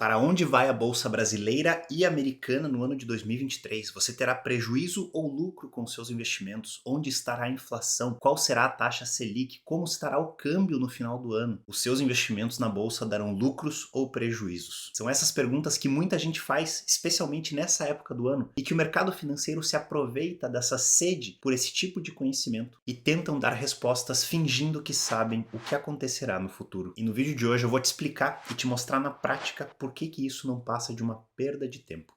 Para onde vai a bolsa brasileira e americana no ano de 2023? Você terá prejuízo ou lucro com seus investimentos? Onde estará a inflação? Qual será a taxa Selic? Como estará o câmbio no final do ano? Os seus investimentos na bolsa darão lucros ou prejuízos? São essas perguntas que muita gente faz, especialmente nessa época do ano, e que o mercado financeiro se aproveita dessa sede por esse tipo de conhecimento e tentam dar respostas fingindo que sabem o que acontecerá no futuro. E no vídeo de hoje eu vou te explicar e te mostrar na prática por que isso não passa de uma perda de tempo.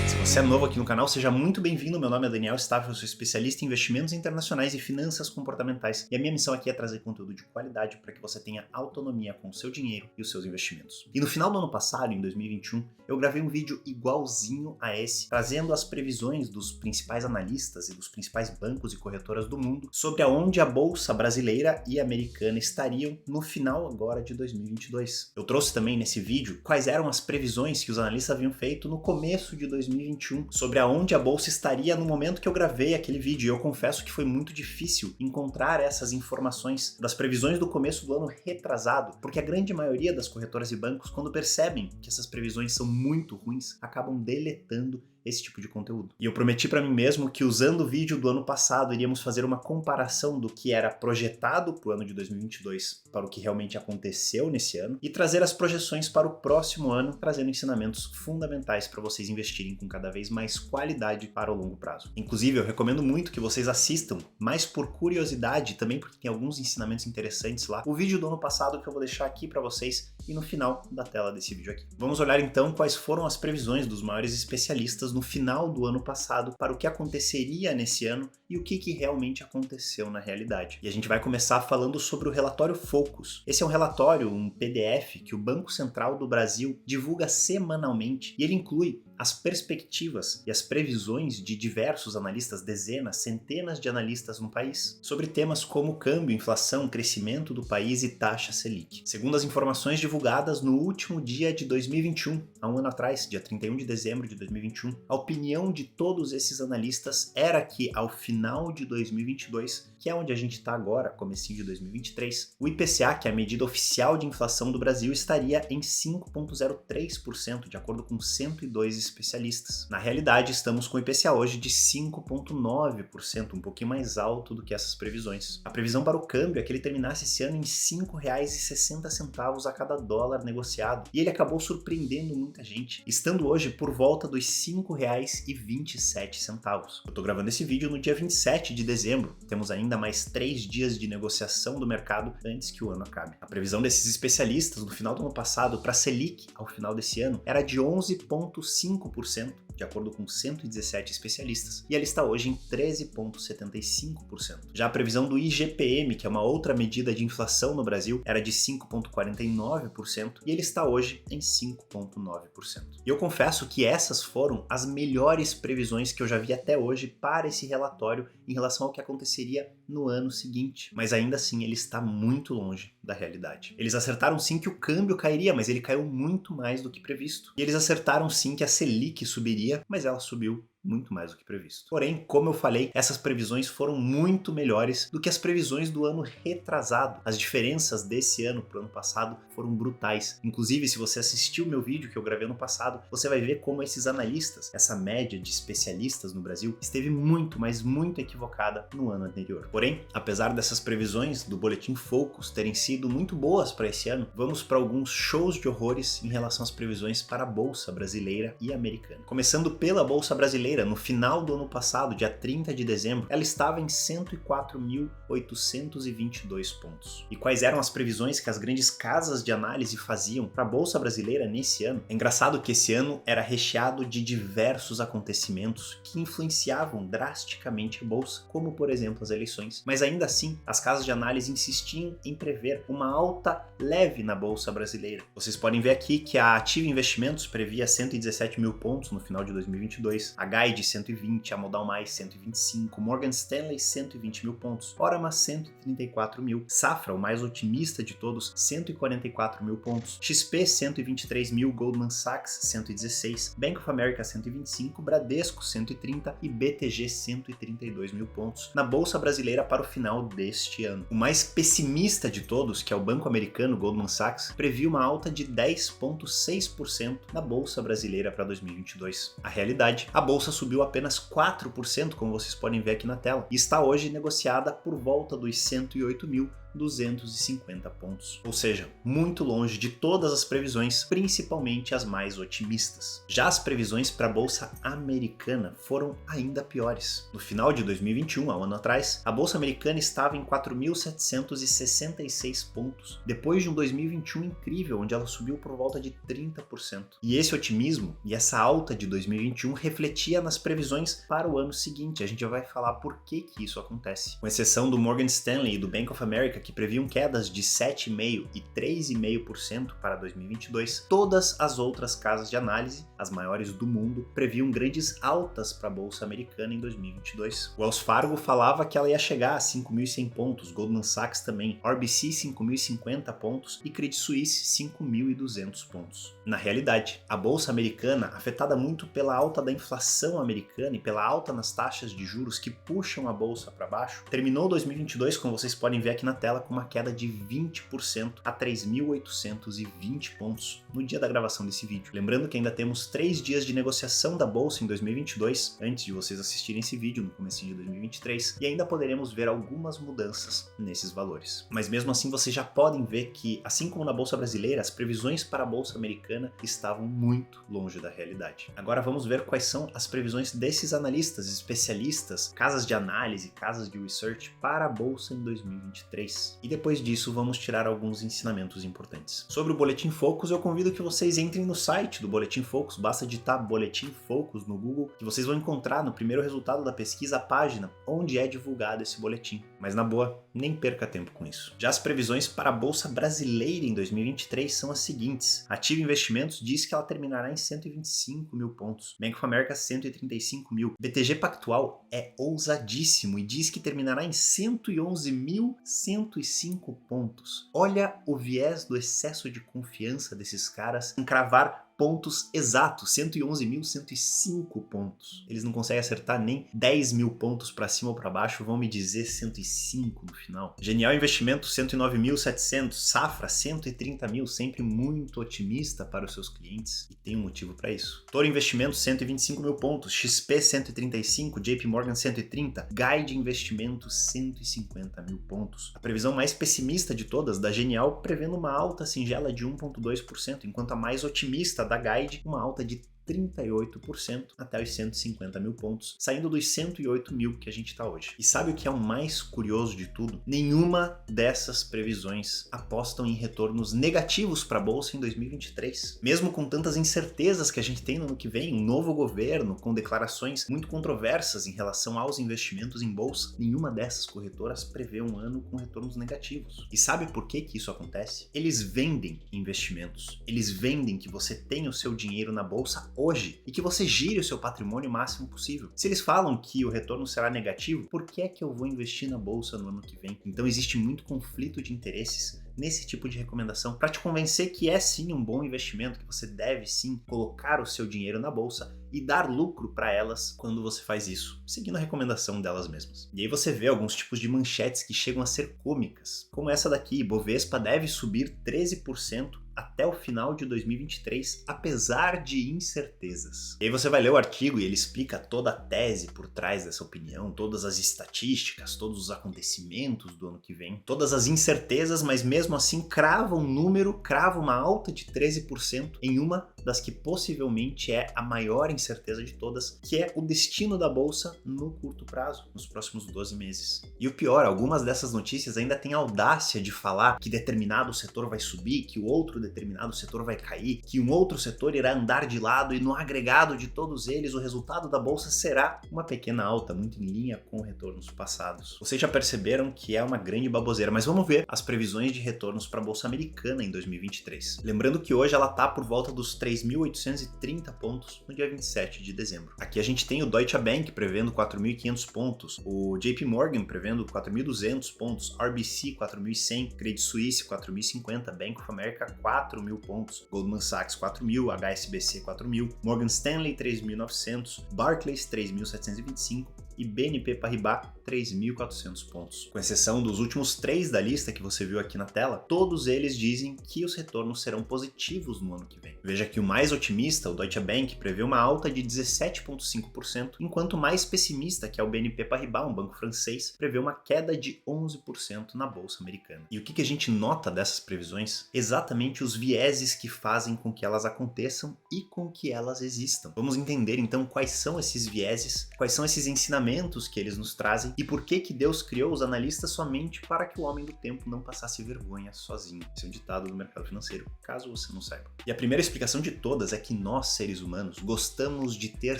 Se você é novo aqui no canal, seja muito bem-vindo. Meu nome é Daniel Staff, eu sou especialista em investimentos internacionais e finanças comportamentais. E a minha missão aqui é trazer conteúdo de qualidade para que você tenha autonomia com o seu dinheiro e os seus investimentos. E no final do ano passado, em 2021, eu gravei um vídeo igualzinho a esse, trazendo as previsões dos principais analistas e dos principais bancos e corretoras do mundo sobre aonde a bolsa brasileira e americana estariam no final agora de 2022. Eu trouxe também nesse vídeo quais eram as previsões que os analistas haviam feito no começo de 2021 sobre aonde a bolsa estaria no momento que eu gravei aquele vídeo. E eu confesso que foi muito difícil encontrar essas informações das previsões do começo do ano retrasado, porque a grande maioria das corretoras e bancos, quando percebem que essas previsões são muito ruins, acabam deletando esse tipo de conteúdo. E eu prometi para mim mesmo que usando o vídeo do ano passado iríamos fazer uma comparação do que era projetado para o ano de 2022 para o que realmente aconteceu nesse ano e trazer as projeções para o próximo ano, trazendo ensinamentos fundamentais para vocês investirem com cada vez mais qualidade para o longo prazo. Inclusive, eu recomendo muito que vocês assistam, mais por curiosidade, também porque tem alguns ensinamentos interessantes lá, o vídeo do ano passado que eu vou deixar aqui para vocês e no final da tela desse vídeo aqui. Vamos olhar então quais foram as previsões dos maiores especialistas no final do ano passado para o que aconteceria nesse ano e o que realmente aconteceu na realidade. E a gente vai começar falando sobre o relatório Focus. Esse é um relatório, um PDF que o Banco Central do Brasil divulga semanalmente e ele inclui as perspectivas e as previsões de diversos analistas, dezenas, centenas de analistas no país, sobre temas como câmbio, inflação, crescimento do país e taxa Selic. Segundo as informações divulgadas no último dia de 2021, há um ano atrás, dia 31 de dezembro de 2021, a opinião de todos esses analistas era que ao final de 2022, que é onde a gente está agora, comecinho de 2023, o IPCA, que é a medida oficial de inflação do Brasil, estaria em 5,03%, de acordo com 102 especialistas. Na realidade, estamos com o IPCA hoje de 5,9%, um pouquinho mais alto do que essas previsões. A previsão para o câmbio é que ele terminasse esse ano em R$ 5,60 a cada dólar negociado, e ele acabou surpreendendo muita gente, estando hoje por volta dos R$ 5,27. Eu tô gravando esse vídeo no dia 27 de dezembro, temos ainda mais 3 dias de negociação do mercado antes que o ano acabe. A previsão desses especialistas no final do ano passado para a Selic ao final desse ano era de 11,5%, de acordo com 117 especialistas, e ela está hoje em 13,75%. Já a previsão do IGPM, que é uma outra medida de inflação no Brasil, era de 5,49% e ele está hoje em 5,9%. E eu confesso que essas foram as melhores previsões que eu já vi até hoje para esse relatório em relação ao que aconteceria no ano seguinte, mas ainda assim ele está muito longe da realidade. Eles acertaram sim que o câmbio cairia, mas ele caiu muito mais do que previsto. E eles acertaram sim que a Selic subiria, mas ela subiu muito mais do que previsto. Porém, como eu falei, essas previsões foram muito melhores do que as previsões do ano retrasado. As diferenças desse ano para o ano passado foram brutais. Inclusive, se você assistiu o meu vídeo que eu gravei no passado, você vai ver como esses analistas, essa média de especialistas no Brasil, esteve muito, mas muito equivocada no ano anterior. Porém, apesar dessas previsões do Boletim Focus terem sido muito boas para esse ano, vamos para alguns shows de horrores em relação às previsões para a Bolsa brasileira e americana. Começando pela Bolsa brasileira, no final do ano passado, dia 30 de dezembro, ela estava em 104.822 pontos. E quais eram as previsões que as grandes casas de análise faziam para a Bolsa brasileira nesse ano? É engraçado que esse ano era recheado de diversos acontecimentos que influenciavam drasticamente a Bolsa, como por exemplo as eleições. Mas ainda assim, as casas de análise insistiam em prever uma alta leve na Bolsa brasileira. Vocês podem ver aqui que a Ativa Investimentos previa 117 mil pontos no final de 2022, a Guide 120, a Modal Mais 125, Morgan Stanley 120 mil pontos, Orama 134 mil, Safra, o mais otimista de todos, 144 mil pontos, XP 123 mil, Goldman Sachs 116, Bank of America 125, Bradesco 130 e BTG 132 mil pontos na Bolsa Brasileira para o final deste ano. O mais pessimista de todos, que é o banco americano Goldman Sachs, previu uma alta de 10,6% na Bolsa Brasileira para 2022. A realidade, a Bolsa subiu apenas 4%, como vocês podem ver aqui na tela, e está hoje negociada por volta dos 108.250 pontos. Ou seja, muito longe de todas as previsões, principalmente as mais otimistas. Já as previsões para a Bolsa Americana foram ainda piores. No final de 2021, há um ano atrás, a Bolsa Americana estava em 4.766 pontos, depois de um 2021 incrível, onde ela subiu por volta de 30%. E esse otimismo e essa alta de 2021 refletia nas previsões para o ano seguinte. A gente já vai falar por que isso acontece. Com exceção do Morgan Stanley e do Bank of America, que previam quedas de 7,5% e 3,5% para 2022, todas as outras casas de análise, as maiores do mundo, previam grandes altas para a Bolsa Americana em 2022. O Wells Fargo falava que ela ia chegar a 5.100 pontos, Goldman Sachs também, RBC 5.050 pontos e Credit Suisse 5.200 pontos. Na realidade, a Bolsa Americana, afetada muito pela alta da inflação americana e pela alta nas taxas de juros que puxam a Bolsa para baixo, terminou 2022, como vocês podem ver aqui na tela, com uma queda de 20% a 3.820 pontos no dia da gravação desse vídeo. Lembrando que ainda temos 3 dias de negociação da Bolsa em 2022, antes de vocês assistirem esse vídeo no comecinho de 2023, e ainda poderemos ver algumas mudanças nesses valores. Mas mesmo assim, vocês já podem ver que, assim como na Bolsa Brasileira, as previsões para a Bolsa Americana estavam muito longe da realidade. Agora vamos ver quais são as previsões desses analistas, especialistas, casas de análise, casas de research para a Bolsa em 2023. E depois disso, vamos tirar alguns ensinamentos importantes. Sobre o Boletim Focus, eu convido que vocês entrem no site do Boletim Focus, basta digitar Boletim Focus no Google, que vocês vão encontrar no primeiro resultado da pesquisa a página onde é divulgado esse boletim. Mas na boa, nem perca tempo com isso. Já as previsões para a Bolsa Brasileira em 2023 são as seguintes. A Ativa Investimentos diz que ela terminará em 125 mil pontos. Bank of America 135 mil. BTG Pactual é ousadíssimo e diz que terminará em 111.105 pontos. Olha o viés do excesso de confiança desses caras em cravar pontos exatos, 111.105 pontos. Eles não conseguem acertar nem 10 mil pontos para cima ou para baixo, vão me dizer 105 no final. Genial Investimento, 109.700, Safra, 130 mil, sempre muito otimista para os seus clientes e tem um motivo para isso. Toro Investimentos, 125 mil pontos, XP 135, JP Morgan 130, Guide Investimento 150 mil pontos. A previsão mais pessimista de todas, da Genial, prevendo uma alta singela de 1,2%, enquanto a mais otimista da Guide, uma alta de 38% até os 150 mil pontos, saindo dos 108 mil que a gente está hoje. E sabe o que é o mais curioso de tudo? Nenhuma dessas previsões apostam em retornos negativos para a Bolsa em 2023. Mesmo com tantas incertezas que a gente tem no ano que vem, um novo governo com declarações muito controversas em relação aos investimentos em Bolsa, nenhuma dessas corretoras prevê um ano com retornos negativos. E sabe por que isso acontece? Eles vendem investimentos. Eles vendem que você tenha o seu dinheiro na Bolsa hoje e que você gire o seu patrimônio o máximo possível. Se eles falam que o retorno será negativo, por que é que eu vou investir na bolsa no ano que vem? Então existe muito conflito de interesses nesse tipo de recomendação para te convencer que é sim um bom investimento, que você deve sim colocar o seu dinheiro na bolsa e dar lucro para elas quando você faz isso, seguindo a recomendação delas mesmas. E aí você vê alguns tipos de manchetes que chegam a ser cômicas, como essa daqui: Bovespa deve subir 13% até o final de 2023, apesar de incertezas. E aí você vai ler o artigo e ele explica toda a tese por trás dessa opinião, todas as estatísticas, todos os acontecimentos do ano que vem, todas as incertezas, mas mesmo assim crava um número, crava uma alta de 13% em uma das que possivelmente é a maior incerteza de todas, que é o destino da bolsa no curto prazo, nos próximos 12 meses. E o pior, algumas dessas notícias ainda têm a audácia de falar que determinado setor vai subir, que o outro determinado setor vai cair, que um outro setor irá andar de lado e no agregado de todos eles o resultado da bolsa será uma pequena alta, muito em linha com retornos passados. Vocês já perceberam que é uma grande baboseira, mas vamos ver as previsões de retornos para a bolsa americana em 2023. Lembrando que hoje ela está por volta dos 3.830 pontos no dia 27 de dezembro. Aqui a gente tem o Deutsche Bank prevendo 4.500 pontos, o JP Morgan prevendo 4.200 pontos, RBC 4.100, Credit Suisse 4.050, Bank of America 4.000 pontos, Goldman Sachs 4.000, HSBC 4.000, Morgan Stanley 3.900, Barclays 3.725 e BNP Paribas 3.400 pontos. Com exceção dos últimos 3 da lista que você viu aqui na tela, todos eles dizem que os retornos serão positivos no ano que vem. Veja que o mais otimista, o Deutsche Bank, prevê uma alta de 17,5%, enquanto o mais pessimista, que é o BNP Paribas, um banco francês, prevê uma queda de 11% na bolsa americana. E o que a gente nota dessas previsões? Exatamente os vieses que fazem com que elas aconteçam e com que elas existam. Vamos entender então quais são esses vieses, quais são esses ensinamentos que eles nos trazem e por que Deus criou os analistas somente para que o homem do tempo não passasse vergonha sozinho. Esse é um ditado do mercado financeiro, caso você não saiba. E a primeira explicação de todas é que nós, seres humanos, gostamos de ter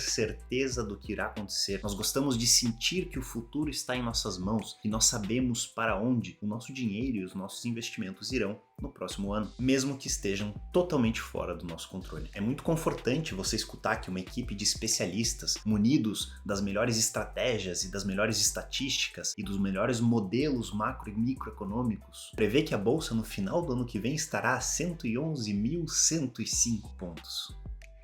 certeza do que irá acontecer. Nós gostamos de sentir que o futuro está em nossas mãos e nós sabemos para onde o nosso dinheiro e os nossos investimentos irão no próximo ano, mesmo que estejam totalmente fora do nosso controle. É muito confortante você escutar que uma equipe de especialistas, munidos das melhores estratégias e das melhores estatísticas e dos melhores modelos macro e microeconômicos, prevê que a bolsa no final do ano que vem estará a 111.105 pontos.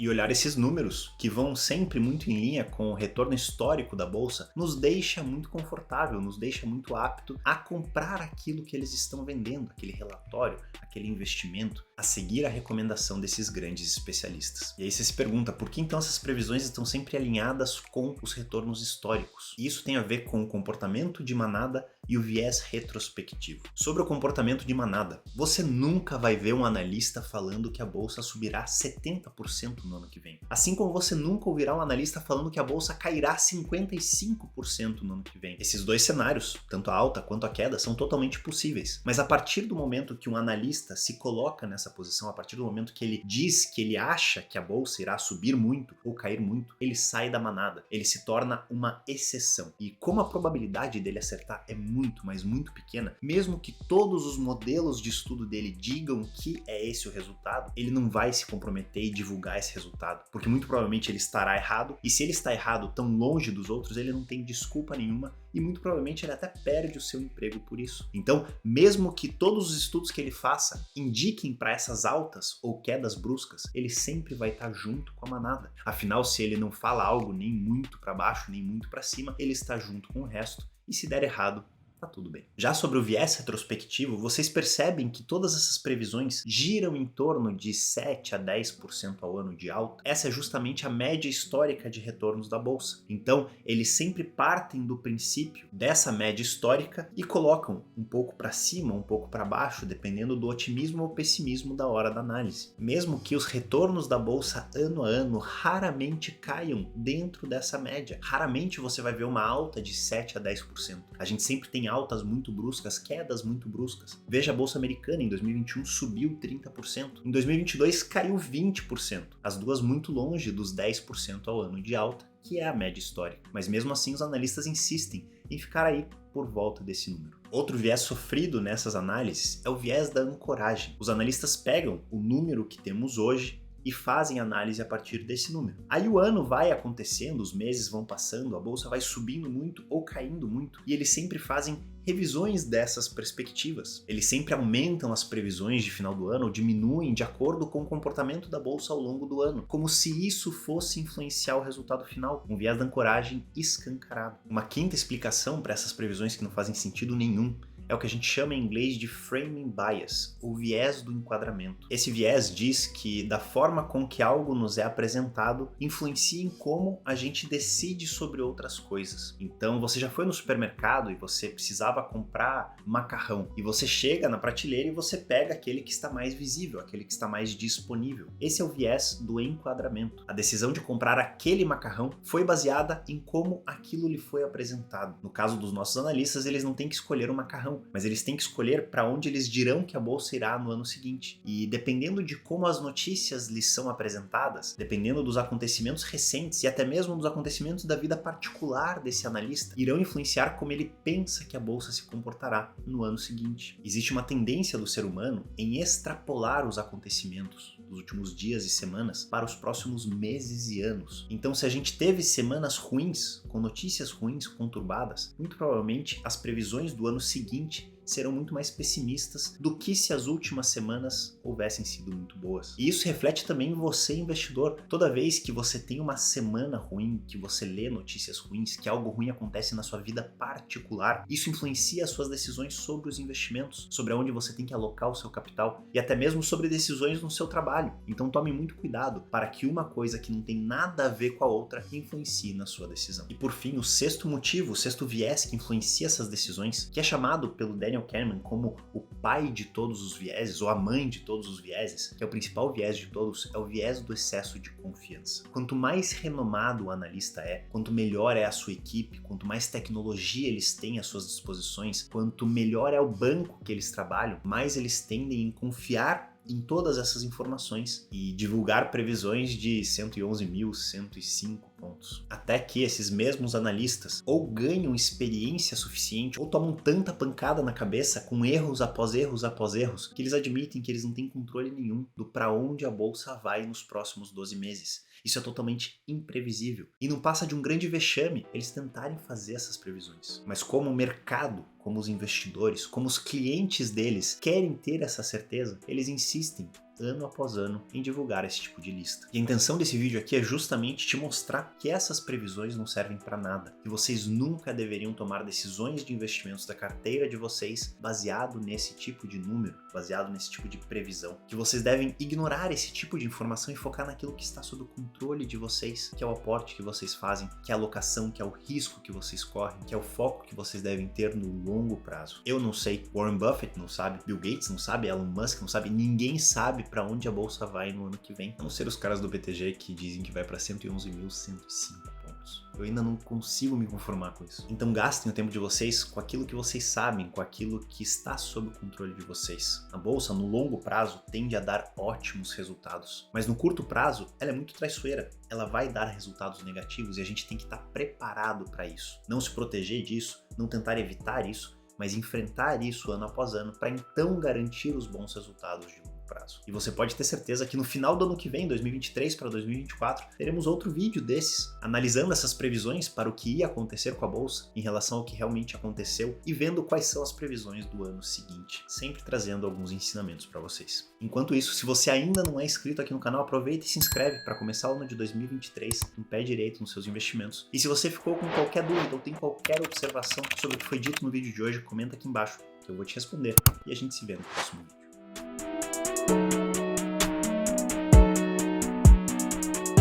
E olhar esses números, que vão sempre muito em linha com o retorno histórico da bolsa, nos deixa muito confortável, nos deixa muito apto a comprar aquilo que eles estão vendendo, aquele relatório, aquele investimento, a seguir a recomendação desses grandes especialistas. E aí você se pergunta, por que então essas previsões estão sempre alinhadas com os retornos históricos? E isso tem a ver com o comportamento de manada e o viés retrospectivo. Sobre o comportamento de manada, você nunca vai ver um analista falando que a bolsa subirá 70% no ano que vem. Assim como você nunca ouvirá um analista falando que a bolsa cairá 55% no ano que vem. Esses dois cenários, tanto a alta quanto a queda, são totalmente possíveis. Mas a partir do momento que um analista se coloca nessa posição, a partir do momento que ele diz que ele acha que a bolsa irá subir muito ou cair muito, ele sai da manada. Ele se torna uma exceção. E como a probabilidade dele acertar é muito, mas muito pequena, mesmo que todos os modelos de estudo dele digam que é esse o resultado, ele não vai se comprometer e divulgar esse resultado, porque muito provavelmente ele estará errado, e se ele está errado tão longe dos outros, ele não tem desculpa nenhuma e muito provavelmente ele até perde o seu emprego por isso. Então, mesmo que todos os estudos que ele faça indiquem para essas altas ou quedas bruscas, ele sempre vai estar junto com a manada. Afinal, se ele não fala algo nem muito para baixo, nem muito para cima, ele está junto com o resto, e se der errado, tá tudo bem. Já sobre o viés retrospectivo, vocês percebem que todas essas previsões giram em torno de 7 a 10% ao ano de alta. Essa é justamente a média histórica de retornos da bolsa. Então, eles sempre partem do princípio dessa média histórica e colocam um pouco para cima, um pouco para baixo, dependendo do otimismo ou pessimismo da hora da análise. Mesmo que os retornos da bolsa ano a ano raramente caiam dentro dessa média. Raramente você vai ver uma alta de 7 a 10%. A gente sempre tem altas muito bruscas, quedas muito bruscas. Veja a bolsa americana, em 2021 subiu 30%, em 2022 caiu 20%, as duas muito longe dos 10% ao ano de alta, que é a média histórica. Mas mesmo assim os analistas insistem em ficar aí por volta desse número. Outro viés sofrido nessas análises é o viés da ancoragem. Os analistas pegam o número que temos hoje e fazem análise a partir desse número. Aí o ano vai acontecendo, os meses vão passando, a bolsa vai subindo muito ou caindo muito, e eles sempre fazem revisões dessas perspectivas. Eles sempre aumentam as previsões de final do ano ou diminuem de acordo com o comportamento da bolsa ao longo do ano, como se isso fosse influenciar o resultado final, um viés da ancoragem escancarado. Uma quinta explicação para essas previsões que não fazem sentido nenhum é o que a gente chama em inglês de framing bias, o viés do enquadramento. Esse viés diz que da forma com que algo nos é apresentado influencia em como a gente decide sobre outras coisas. Então você já foi no supermercado e você precisava comprar macarrão e você chega na prateleira e você pega aquele que está mais visível, aquele que está mais disponível. Esse é o viés do enquadramento. A decisão de comprar aquele macarrão foi baseada em como aquilo lhe foi apresentado. No caso dos nossos analistas, eles não têm que escolher um macarrão, não, mas eles têm que escolher para onde eles dirão que a bolsa irá no ano seguinte. E dependendo de como as notícias lhes são apresentadas, dependendo dos acontecimentos recentes e até mesmo dos acontecimentos da vida particular desse analista, irão influenciar como ele pensa que a bolsa se comportará no ano seguinte. Existe uma tendência do ser humano em extrapolar os acontecimentos dos últimos dias e semanas para os próximos meses e anos. Então, se a gente teve semanas ruins, com notícias ruins, conturbadas, muito provavelmente as previsões do ano seguinte serão muito mais pessimistas do que se as últimas semanas houvessem sido muito boas. E isso reflete também em você, investidor. Toda vez que você tem uma semana ruim, que você lê notícias ruins, que algo ruim acontece na sua vida particular, isso influencia as suas decisões sobre os investimentos, sobre aonde você tem que alocar o seu capital e até mesmo sobre decisões no seu trabalho. Então tome muito cuidado para que uma coisa que não tem nada a ver com a outra influencie na sua decisão. E por fim, o sexto motivo, o sexto viés que influencia essas decisões, que é chamado pelo Daniel Kahneman como o pai de todos os vieses, ou a mãe de todos os vieses, que é o principal viés de todos, é o viés do excesso de confiança. Quanto mais renomado o analista é, quanto melhor é a sua equipe, quanto mais tecnologia eles têm às suas disposições, quanto melhor é o banco que eles trabalham, mais eles tendem em confiar em todas essas informações e divulgar previsões de 111.105 pontos. Até que esses mesmos analistas ou ganham experiência suficiente ou tomam tanta pancada na cabeça com erros após erros após erros que eles admitem que eles não têm controle nenhum do para onde a bolsa vai nos próximos 12 meses. Isso é totalmente imprevisível. E não passa de um grande vexame eles tentarem fazer essas previsões. Mas como o mercado, como os investidores, como os clientes deles querem ter essa certeza, eles insistem ano após ano em divulgar esse tipo de lista. E a intenção desse vídeo aqui é justamente te mostrar que essas previsões não servem para nada, que vocês nunca deveriam tomar decisões de investimentos da carteira de vocês baseado nesse tipo de número, baseado nesse tipo de previsão, que vocês devem ignorar esse tipo de informação e focar naquilo que está sob o controle de vocês, que é o aporte que vocês fazem, que é a alocação, que é o risco que vocês correm, que é o foco que vocês devem ter no longo prazo. Eu não sei, Warren Buffett não sabe, Bill Gates não sabe, Elon Musk não sabe, ninguém sabe para onde a bolsa vai no ano que vem. A não ser os caras do BTG que dizem que vai para 111.105 pontos. Eu ainda não consigo me conformar com isso. Então gastem o tempo de vocês com aquilo que vocês sabem, com aquilo que está sob o controle de vocês. A bolsa, no longo prazo, tende a dar ótimos resultados. Mas no curto prazo, ela é muito traiçoeira. Ela vai dar resultados negativos e a gente tem que estar preparado para isso. Não se proteger disso, não tentar evitar isso, mas enfrentar isso ano após ano para então garantir os bons resultados de longo prazo. E você pode ter certeza que no final do ano que vem, 2023 para 2024, teremos outro vídeo desses, analisando essas previsões para o que ia acontecer com a bolsa em relação ao que realmente aconteceu e vendo quais são as previsões do ano seguinte, sempre trazendo alguns ensinamentos para vocês. Enquanto isso, se você ainda não é inscrito aqui no canal, aproveita e se inscreve para começar o ano de 2023 com o pé direito nos seus investimentos. E se você ficou com qualquer dúvida ou tem qualquer observação sobre o que foi dito no vídeo de hoje, comenta aqui embaixo que eu vou te responder e a gente se vê no próximo vídeo.